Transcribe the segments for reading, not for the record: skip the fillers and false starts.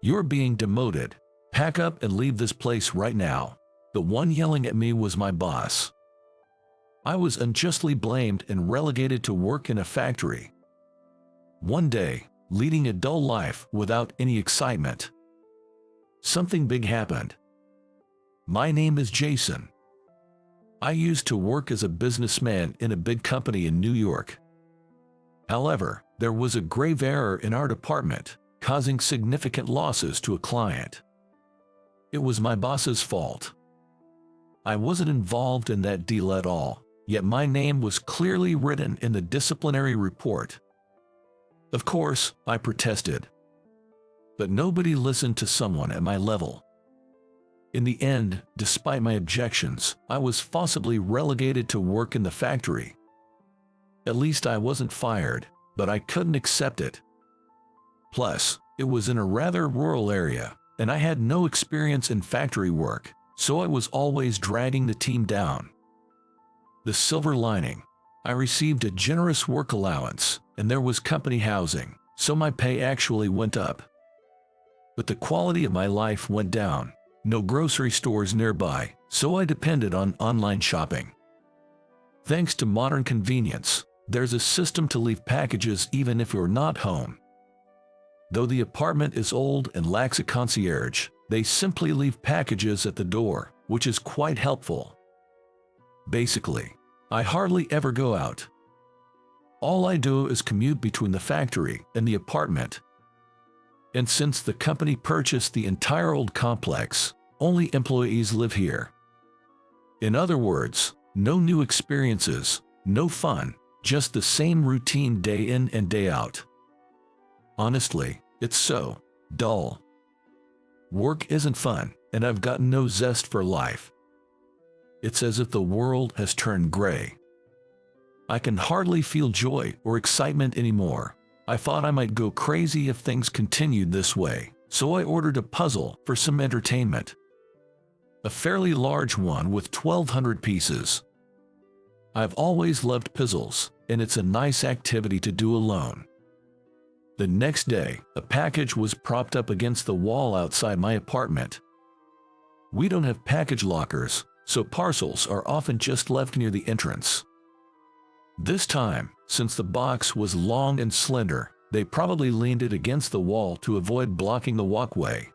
"You're being demoted. Pack up and leave this place right now." The one yelling at me was my boss. I was unjustly blamed and relegated to work in a factory. One day, leading a dull life without any excitement, something big happened. My name is Jason. I used to work as a businessman in a big company in New York. However, there was a grave error in our department, causing significant losses to a client. It was my boss's fault. I wasn't involved in that deal at all, yet my name was clearly written in the disciplinary report. Of course, I protested. But nobody listened to someone at my level. In the end, despite my objections, I was forcibly relegated to work in the factory. At least I wasn't fired, but I couldn't accept it. Plus, it was in a rather rural area, and I had no experience in factory work, so I was always dragging the team down. The silver lining: I received a generous work allowance, and there was company housing, so my pay actually went up. But the quality of my life went down. No grocery stores nearby, so I depended on online shopping. Thanks to modern convenience, there's a system to leave packages even if you're not home. Though the apartment is old and lacks a concierge, they simply leave packages at the door, which is quite helpful. Basically, I hardly ever go out. All I do is commute between the factory and the apartment. And since the company purchased the entire old complex, only employees live here. In other words, no new experiences, no fun, just the same routine day in and day out. Honestly, it's so dull. Work isn't fun, and I've got no zest for life. It's as if the world has turned gray. I can hardly feel joy or excitement anymore. I thought I might go crazy if things continued this way, so I ordered a puzzle for some entertainment. A fairly large one with 1,200 pieces. I've always loved puzzles, and it's a nice activity to do alone. The next day, a package was propped up against the wall outside my apartment. We don't have package lockers, so parcels are often just left near the entrance. This time, since the box was long and slender, they probably leaned it against the wall to avoid blocking the walkway.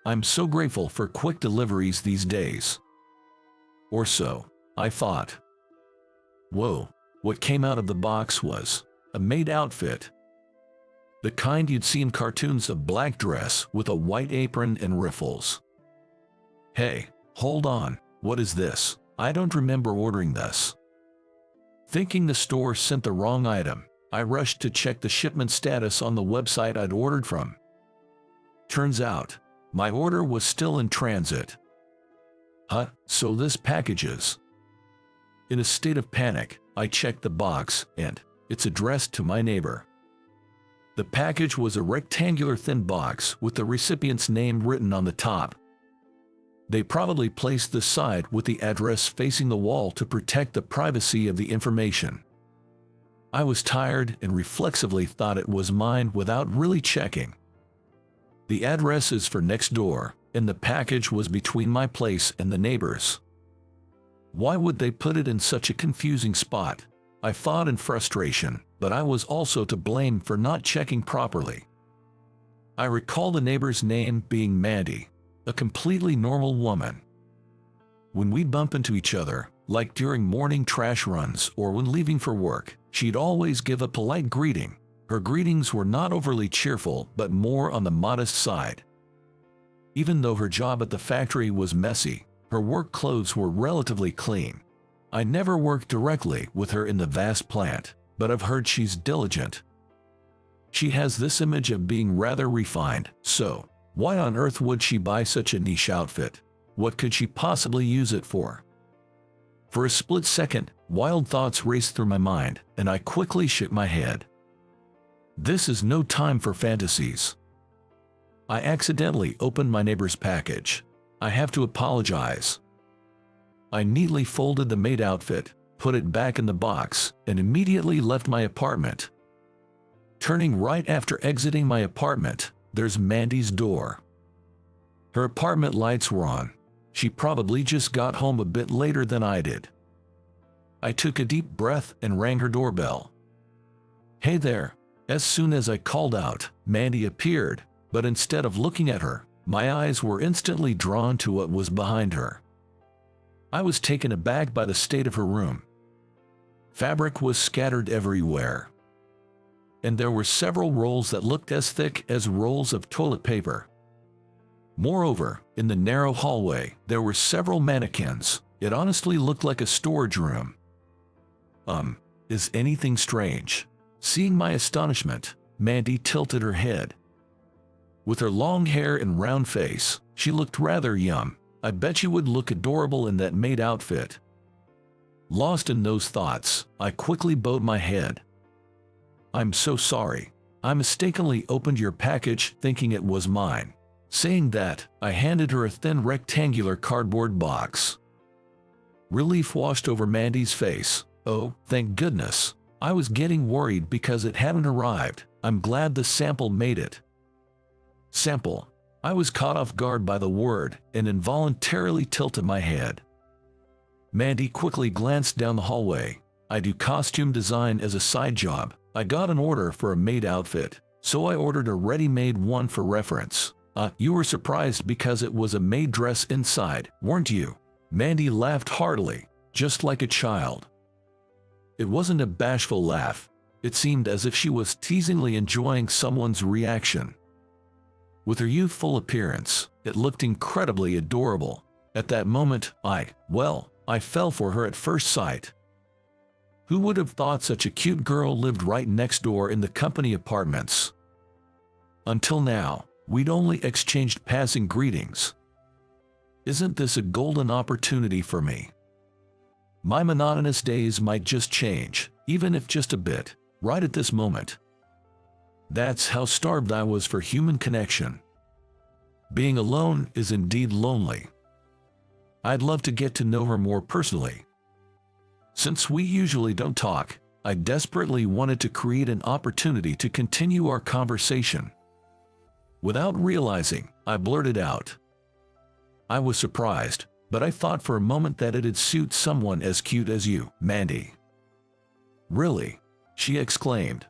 I'm so grateful for quick deliveries these days. Or so, I thought. Whoa, what came out of the box was a maid outfit. The kind you'd see in cartoons, a black dress with a white apron and riffles. Hey, hold on, what is this? I don't remember ordering this. Thinking the store sent the wrong item, I rushed to check the shipment status on the website I'd ordered from. Turns out, my order was still in transit. So this package is. In a state of panic, I checked the box, and it's addressed to my neighbor. The package was a rectangular thin box with the recipient's name written on the top. They probably placed the side with the address facing the wall to protect the privacy of the information. I was tired and reflexively thought it was mine without really checking. The address is for next door, and the package was between my place and the neighbor's. Why would they put it in such a confusing spot? I thought in frustration, but I was also to blame for not checking properly. I recall the neighbor's name being Mandy, a completely normal woman. When we'd bump into each other, like during morning trash runs or when leaving for work, she'd always give a polite greeting. Her greetings were not overly cheerful but more on the modest side. Even though her job at the factory was messy, her work clothes were relatively clean. I never worked directly with her in the vast plant, but I've heard she's diligent. She has this image of being rather refined, so why on earth would she buy such a niche outfit? What could she possibly use it for? For a split second, wild thoughts raced through my mind, and I quickly shook my head. This is no time for fantasies. I accidentally opened my neighbor's package. I have to apologize. I neatly folded the maid outfit, put it back in the box, and immediately left my apartment. Turning right after exiting my apartment, there's Mandy's door. Her apartment lights were on. She probably just got home a bit later than I did. I took a deep breath and rang her doorbell. "Hey there." As soon as I called out, Mandy appeared, but instead of looking at her, my eyes were instantly drawn to what was behind her. I was taken aback by the state of her room. Fabric was scattered everywhere, and there were several rolls that looked as thick as rolls of toilet paper. Moreover, in the narrow hallway, there were several mannequins. It honestly looked like a storage room. Is anything strange? Seeing my astonishment, Mandy tilted her head. With her long hair and round face, she looked rather young. I bet you would look adorable in that maid outfit. Lost in those thoughts, I quickly bowed my head. "I'm so sorry. I mistakenly opened your package thinking it was mine." Saying that, I handed her a thin rectangular cardboard box. Relief washed over Mandy's face. "Oh, thank goodness. I was getting worried because it hadn't arrived. I'm glad the sample made it." Sample. I was caught off guard by the word and involuntarily tilted my head. Mandy quickly glanced down the hallway. "I do costume design as a side job. I got an order for a maid outfit, so I ordered a ready-made one for reference." You were surprised because it was a maid dress inside, weren't you?" Mandy laughed heartily, just like a child. It wasn't a bashful laugh. It seemed as if she was teasingly enjoying someone's reaction. With her youthful appearance, it looked incredibly adorable. At that moment, I fell for her at first sight. Who would have thought such a cute girl lived right next door in the company apartments? Until now, we'd only exchanged passing greetings. Isn't this a golden opportunity for me? My monotonous days might just change, even if just a bit, right at this moment. That's how starved I was for human connection. Being alone is indeed lonely. I'd love to get to know her more personally. Since we usually don't talk, I desperately wanted to create an opportunity to continue our conversation. Without realizing, I blurted out. "I was surprised, but I thought for a moment that it'd suit someone as cute as you, Mandy." "Really?" she exclaimed.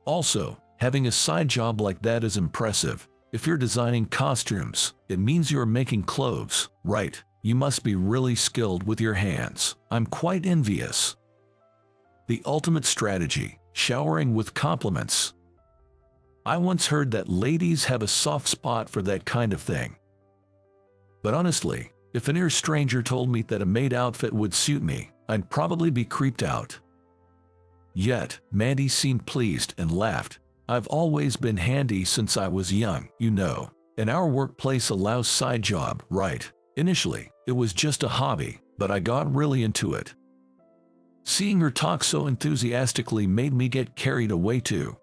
"Also, having a side job like that is impressive. If you're designing costumes, it means you're making clothes, right? You must be really skilled with your hands. I'm quite envious." The ultimate strategy, showering with compliments. I once heard that ladies have a soft spot for that kind of thing. But honestly, if a near stranger told me that a maid outfit would suit me, I'd probably be creeped out. Yet, Mandy seemed pleased and laughed. "I've always been handy since I was young, you know, and our workplace allows side job, right? Initially, it was just a hobby, but I got really into it." Seeing her talk so enthusiastically made me get carried away too.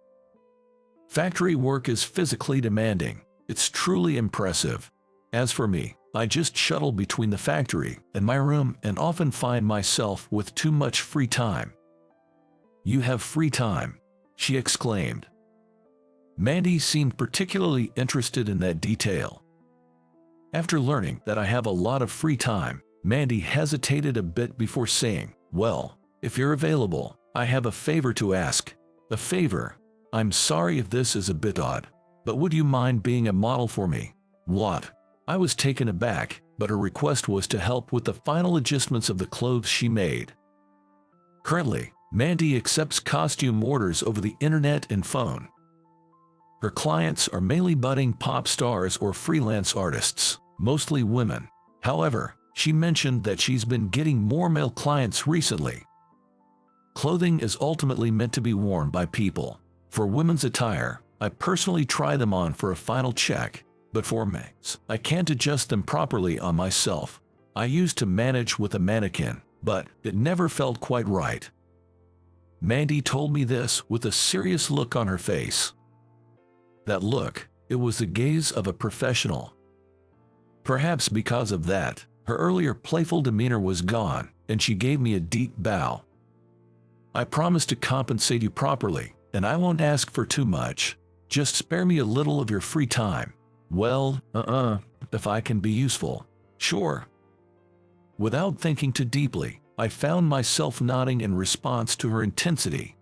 Factory work is physically demanding. It's truly impressive. As for me, I just shuttle between the factory and my room and often find myself with too much free time. "You have free time?" she exclaimed. Mandy seemed particularly interested in that detail. After learning that I have a lot of free time, Mandy hesitated a bit before saying, "Well, if you're available, I have a favor to ask." "A favor? I'm sorry if this is a bit odd, but would you mind being a model for me?" "What?" I was taken aback, but her request was to help with the final adjustments of the clothes she made. Currently, Mandy accepts costume orders over the internet and phone. Her clients are mainly budding pop stars or freelance artists, mostly women. However, she mentioned that she's been getting more male clients recently. Clothing is ultimately meant to be worn by people. For women's attire, I personally try them on for a final check, but for men's, I can't adjust them properly on myself. I used to manage with a mannequin, but it never felt quite right. Mandy told me this with a serious look on her face. That look, it was the gaze of a professional. Perhaps because of that, her earlier playful demeanor was gone, and she gave me a deep bow. "I promise to compensate you properly, and I won't ask for too much. Just spare me a little of your free time." "Well, if I can be useful, sure." Without thinking too deeply, I found myself nodding in response to her intensity.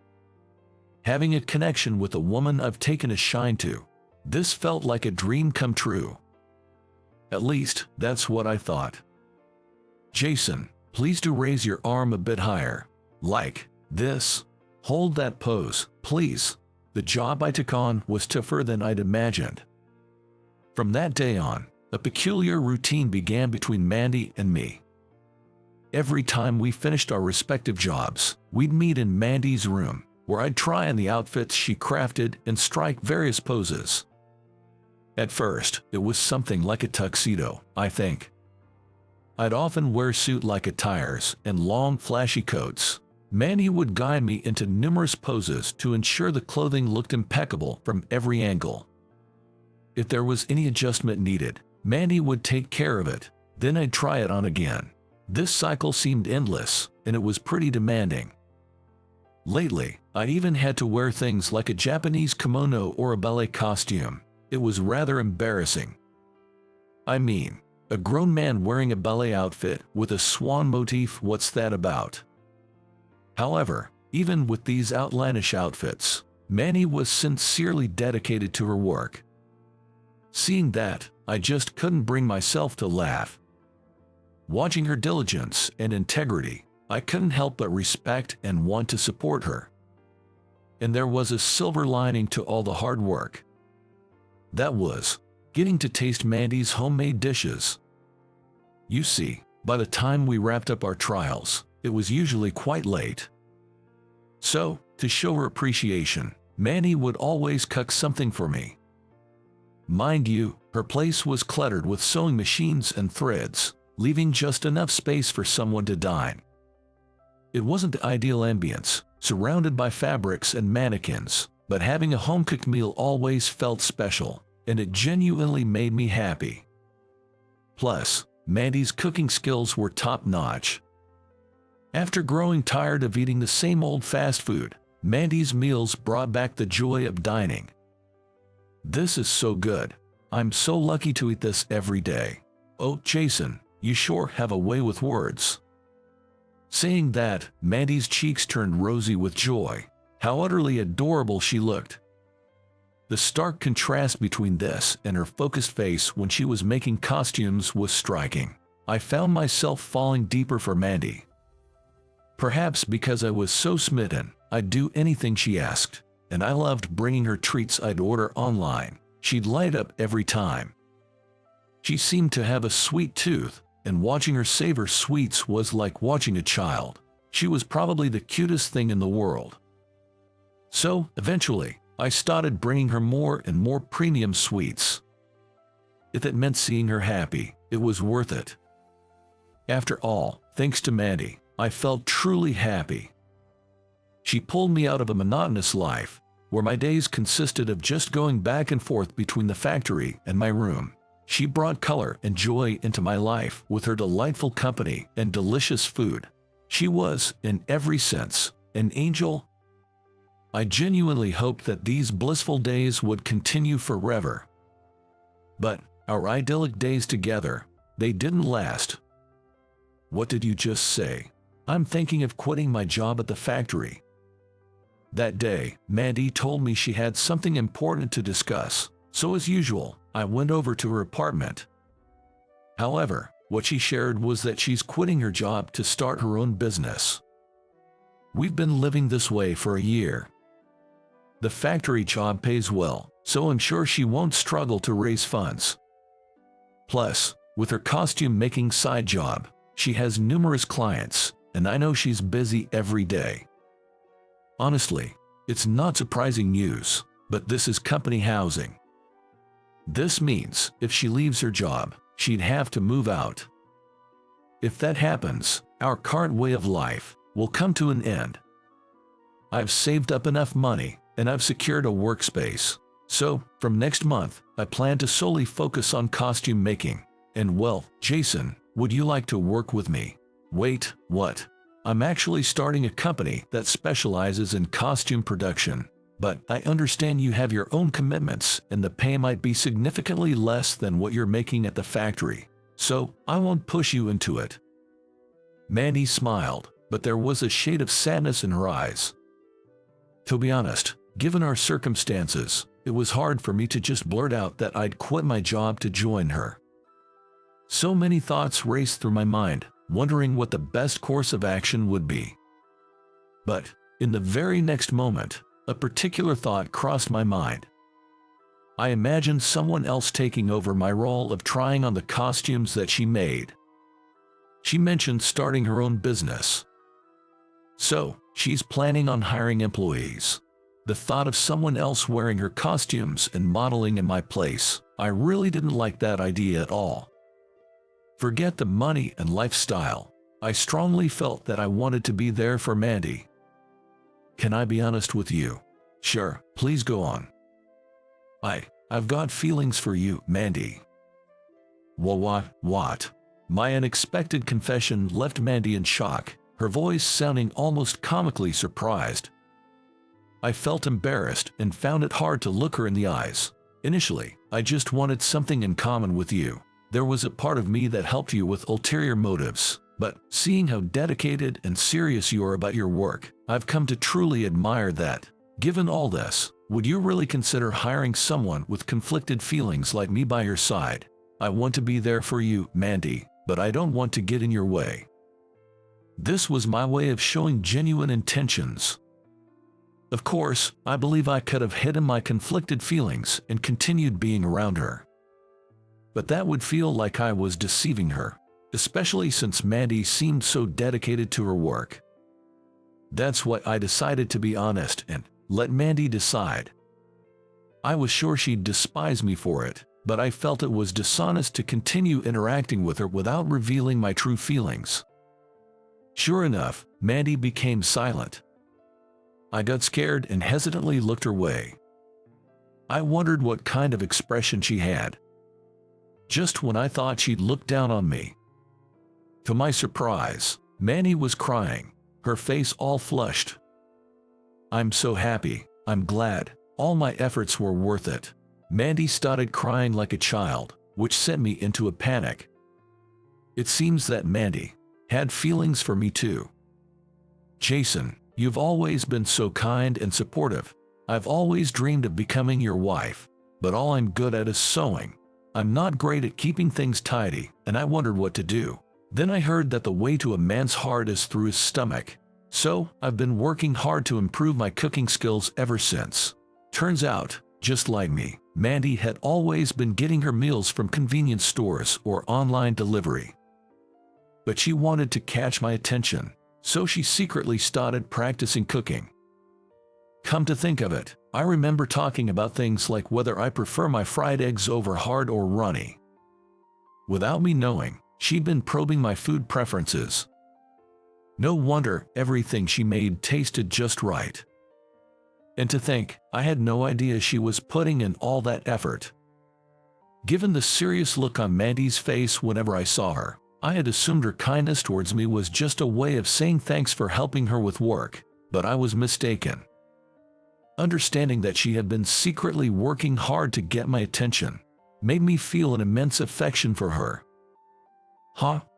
Having a connection with a woman I've taken a shine to, this felt like a dream come true. At least, that's what I thought. "Jason, please do raise your arm a bit higher. Like this. Hold that pose, please." The job I took on was tougher than I'd imagined. From that day on, a peculiar routine began between Mandy and me. Every time we finished our respective jobs, we'd meet in Mandy's room, where I'd try on the outfits she crafted and strike various poses. At first, it was something like a tuxedo, I think. I'd often wear suit-like attires and long, flashy coats. Mandy would guide me into numerous poses to ensure the clothing looked impeccable from every angle. If there was any adjustment needed, Mandy would take care of it, then I'd try it on again. This cycle seemed endless, and it was pretty demanding. Lately, I even had to wear things like a Japanese kimono or a ballet costume. It was rather embarrassing. I mean, a grown man wearing a ballet outfit with a swan motif, what's that about? However, even with these outlandish outfits, Mandy was sincerely dedicated to her work. Seeing that, I just couldn't bring myself to laugh. Watching her diligence and integrity, I couldn't help but respect and want to support her. And there was a silver lining to all the hard work. That was getting to taste Mandy's homemade dishes. You see, by the time we wrapped up our trials, it was usually quite late. So, to show her appreciation, Mandy would always cook something for me. Mind you, her place was cluttered with sewing machines and threads, leaving just enough space for someone to dine. It wasn't the ideal ambience, surrounded by fabrics and mannequins, but having a home-cooked meal always felt special, and it genuinely made me happy. Plus, Mandy's cooking skills were top-notch. After growing tired of eating the same old fast food, Mandy's meals brought back the joy of dining. "This is so good. I'm so lucky to eat this every day. Oh, Jason, you sure have a way with words." Saying that, Mandy's cheeks turned rosy with joy. How utterly adorable she looked. The stark contrast between this and her focused face when she was making costumes was striking. I found myself falling deeper for Mandy. Perhaps because I was so smitten, I'd do anything she asked, and I loved bringing her treats I'd order online. She'd light up every time. She seemed to have a sweet tooth, and watching her savor sweets was like watching a child. She was probably the cutest thing in the world. So, eventually, I started bringing her more and more premium sweets. If it meant seeing her happy, it was worth it. After all, thanks to Mandy, I felt truly happy. She pulled me out of a monotonous life, where my days consisted of just going back and forth between the factory and my room. She brought color and joy into my life with her delightful company and delicious food. She was, in every sense, an angel. I genuinely hoped that these blissful days would continue forever. But our idyllic days together, they didn't last. What did you just say? I'm thinking of quitting my job at the factory. That day, Mandy told me she had something important to discuss, so as usual, I went over to her apartment. However, what she shared was that she's quitting her job to start her own business. We've been living this way for a year. The factory job pays well, so I'm sure she won't struggle to raise funds. Plus, with her costume-making side job, she has numerous clients, and I know she's busy every day. Honestly, it's not surprising news, but this is company housing. This means if she leaves her job, she'd have to move out. If that happens, our current way of life will come to an end. I've saved up enough money, and I've secured a workspace. So, from next month, I plan to solely focus on costume making. And well, Jason, would you like to work with me? Wait, what? I'm actually starting a company that specializes in costume production. But I understand you have your own commitments and the pay might be significantly less than what you're making at the factory. So I won't push you into it." Mandy smiled, but there was a shade of sadness in her eyes. To be honest, given our circumstances, it was hard for me to just blurt out that I'd quit my job to join her. So many thoughts raced through my mind, wondering what the best course of action would be. But in the very next moment, a particular thought crossed my mind. I imagined someone else taking over my role of trying on the costumes that she made. She mentioned starting her own business. So, she's planning on hiring employees. The thought of someone else wearing her costumes and modeling in my place, I really didn't like that idea at all. Forget the money and lifestyle. I strongly felt that I wanted to be there for Mandy. "Can I be honest with you?" "Sure, please go on." I've got feelings for you, Mandy." "Well, what?" My unexpected confession left Mandy in shock, her voice sounding almost comically surprised. I felt embarrassed and found it hard to look her in the eyes. Initially, I just wanted something in common with you. There was a part of me that helped you with ulterior motives, but seeing how dedicated and serious you are about your work, I've come to truly admire that. Given all this, would you really consider hiring someone with conflicted feelings like me by your side? I want to be there for you, Mandy, but I don't want to get in your way. This was my way of showing genuine intentions. Of course, I believe I could have hidden my conflicted feelings and continued being around her. But that would feel like I was deceiving her, especially since Mandy seemed so dedicated to her work. That's why I decided to be honest and let Mandy decide. I was sure she'd despise me for it, but I felt it was dishonest to continue interacting with her without revealing my true feelings. Sure enough, Mandy became silent. I got scared and hesitantly looked her way. I wondered what kind of expression she had. Just when I thought she'd look down on me. To my surprise, Mandy was crying, her face all flushed. "I'm so happy, I'm glad, all my efforts were worth it." Mandy started crying like a child, which sent me into a panic. It seems that Mandy had feelings for me too. "Jason, you've always been so kind and supportive. I've always dreamed of becoming your wife, but all I'm good at is sewing. I'm not great at keeping things tidy, and I wondered what to do. Then I heard that the way to a man's heart is through his stomach. So, I've been working hard to improve my cooking skills ever since. Turns out, just like me, Mandy had always been getting her meals from convenience stores or online delivery. But she wanted to catch my attention, so she secretly started practicing cooking. Come to think of it, I remember talking about things like whether I prefer my fried eggs over hard or runny. Without me knowing, she'd been probing my food preferences. No wonder everything she made tasted just right. And to think, I had no idea she was putting in all that effort. Given the serious look on Mandy's face whenever I saw her, I had assumed her kindness towards me was just a way of saying thanks for helping her with work, but I was mistaken. Understanding that she had been secretly working hard to get my attention made me feel an immense affection for her.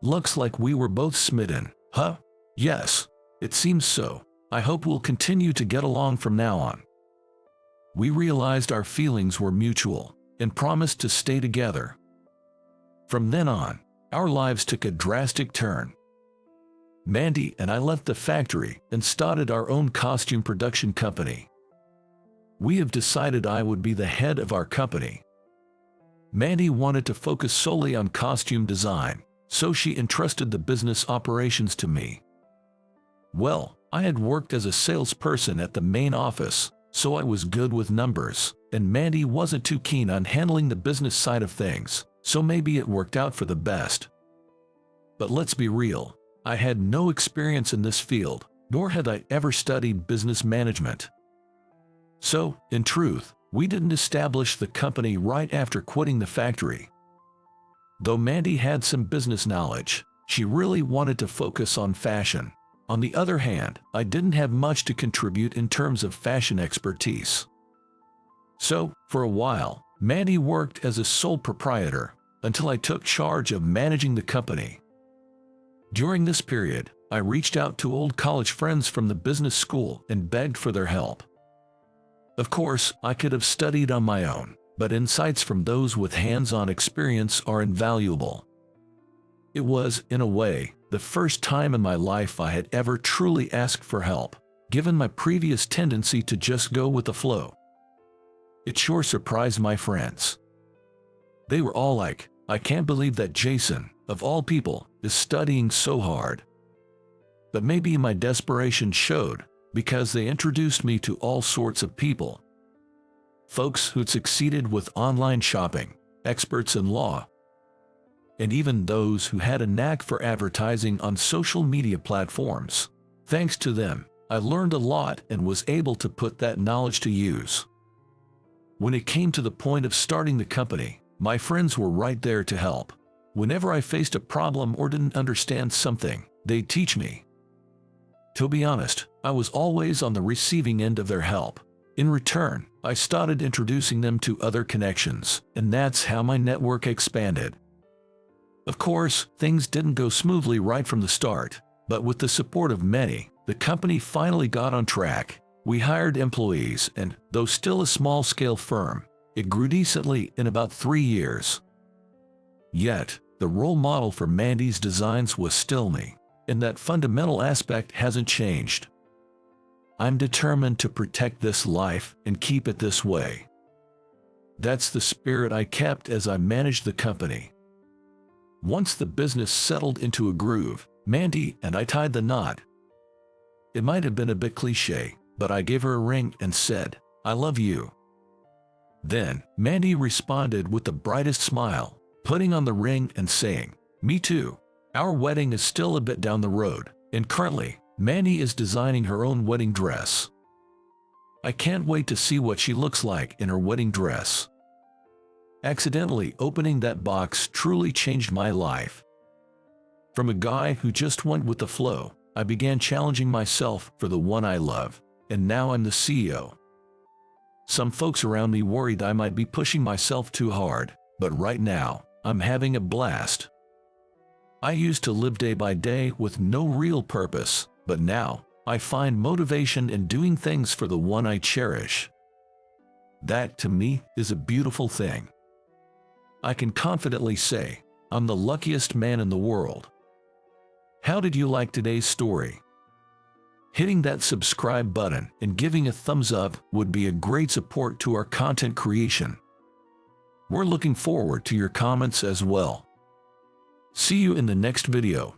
Looks like we were both smitten, huh? Yes, it seems so. I hope we'll continue to get along from now on. We realized our feelings were mutual and promised to stay together. From then on, our lives took a drastic turn. Mandy and I left the factory and started our own costume production company. We have decided I would be the head of our company. Mandy wanted to focus solely on costume design, so she entrusted the business operations to me. Well, I had worked as a salesperson at the main office, so I was good with numbers, and Mandy wasn't too keen on handling the business side of things, so maybe it worked out for the best. But let's be real, I had no experience in this field, nor had I ever studied business management. So, in truth, we didn't establish the company right after quitting the factory. Though Mandy had some business knowledge, she really wanted to focus on fashion. On the other hand, I didn't have much to contribute in terms of fashion expertise. So, for a while, Mandy worked as a sole proprietor until I took charge of managing the company. During this period, I reached out to old college friends from the business school and begged for their help. Of course, I could have studied on my own, but insights from those with hands-on experience are invaluable. It was, in a way, the first time in my life I had ever truly asked for help, given my previous tendency to just go with the flow. It sure surprised my friends. They were all like, "I can't believe that Jason, of all people, is studying so hard." But maybe my desperation showed, because they introduced me to all sorts of people. Folks who'd succeeded with online shopping, experts in law, and even those who had a knack for advertising on social media platforms. Thanks to them, I learned a lot and was able to put that knowledge to use. When it came to the point of starting the company, my friends were right there to help. Whenever I faced a problem or didn't understand something, they'd teach me. To be honest, I was always on the receiving end of their help. In return, I started introducing them to other connections, and that's how my network expanded. Of course, things didn't go smoothly right from the start, but with the support of many, the company finally got on track. We hired employees and, though still a small-scale firm, it grew decently in about 3 years. Yet, the role model for Mandy's designs was still me, and that fundamental aspect hasn't changed. I'm determined to protect this life and keep it this way. That's the spirit I kept as I managed the company. Once the business settled into a groove, Mandy and I tied the knot. It might have been a bit cliché, but I gave her a ring and said, "I love you." Then, Mandy responded with the brightest smile, putting on the ring and saying, "Me too." Our wedding is still a bit down the road, and currently, Mandy is designing her own wedding dress. I can't wait to see what she looks like in her wedding dress. Accidentally opening that box truly changed my life. From a guy who just went with the flow, I began challenging myself for the one I love, and now I'm the CEO. Some folks around me worried I might be pushing myself too hard, but right now, I'm having a blast. I used to live day by day with no real purpose, but now, I find motivation in doing things for the one I cherish. That, to me, is a beautiful thing. I can confidently say, I'm the luckiest man in the world. How did you like today's story? Hitting that subscribe button and giving a thumbs up would be a great support to our content creation. We're looking forward to your comments as well. See you in the next video.